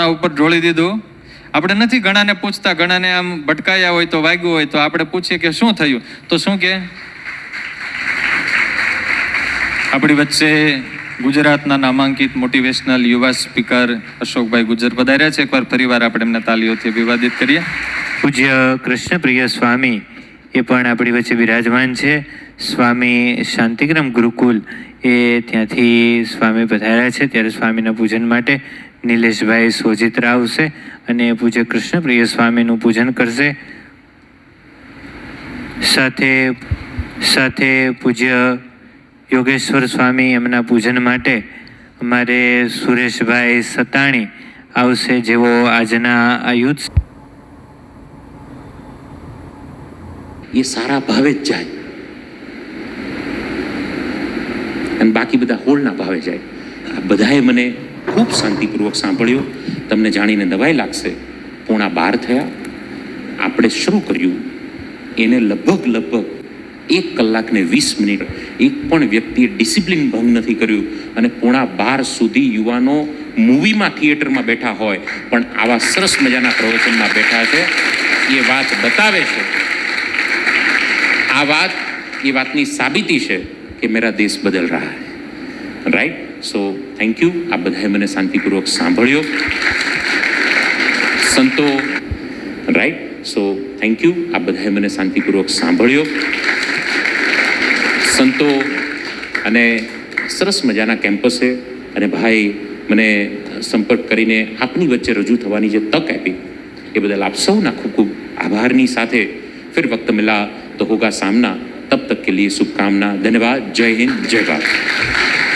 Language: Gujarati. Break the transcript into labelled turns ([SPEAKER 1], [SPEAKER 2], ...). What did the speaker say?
[SPEAKER 1] કોના ઉપર ઢોળી દીધું? આપણે નથી ઘણાને પૂછતા, ઘણાને આમ ભટકાયા હોય તો વાગ્યું હોય તો આપણે પૂછીએ કે શું થયું, તો શું કે આપણી વચ્ચે ગુજરાતના નામાંકિત મોટિવેશનલ યુવા સ્પીકર અશોકભાઈ ગુજર પધાર્યા છે. એકવાર ફરીવાર આપણે એમના તાલીઓથી અભિવાદિત કરીએ.
[SPEAKER 2] પૂજ્ય કૃષ્ણપ્રિય સ્વામી એ પણ આપણી વચ્ચે બિરાજમાન છે. સ્વામી શાંતિગ્રામ ગુરુકુલ એ ત્યાંથી સ્વામી પધાર્યા છે, ત્યારે સ્વામીના પૂજન માટે નિલેશભાઈ સોજિત્રા આવશે અને પૂજ્ય કૃષ્ણપ્રિય સ્વામીનું પૂજન કરશે. સાથે પૂજ્ય યોગેશ્વર સ્વામી એમના પૂજન માટે અમારે સુરેશભાઈ સતાણી આવશે, જેઓ આજના આ યુથ
[SPEAKER 3] એ સારા ભાવે જ જાય અને બાકી બધા હોળના ભાવે જાય. આ બધાએ મને ખૂબ શાંતિપૂર્વક સાંભળ્યો. તમને જાણીને નવાઈ લાગશે, 11:15 થયા, આપણે શરૂ કર્યું એને લગભગ 1 કલાક ને 20 મિનિટ એક પણ વ્યક્તિએ ડિસિપ્લિન ભંગ નથી કર્યું અને 11:15 સુધી યુવાનો મૂવીમાં થિયેટરમાં બેઠા હોય પણ આવા સરસ મજાના પ્રવચનમાં બેઠા છે. એ વાત બતાવે છે, આ વાત એ વાતની સાબિતી છે કે મેરા દેશ બદલ રહા હૈ. રાઈટ? So thank you. આ બધાએ મને શાંતિપૂર્વક સાંભળ્યો. સંતો રાઈટ? So thank you. આ બધાએ મને શાંતિપૂર્વક સાંભળ્યો. સંતો અને સરસ મજાના કેમ્પસે અને ભાઈ મને સંપર્ક કરીને આપની વચ્ચે રજૂ થવાની જે તક આપી એ બદલ આપ સૌના ખૂબ ખૂબ આભારની સાથે फिर वक्त मिला तो होगा सामना, तब तक के लिए शुभकामना. धन्यवाद. जय हिंद, जय भारत.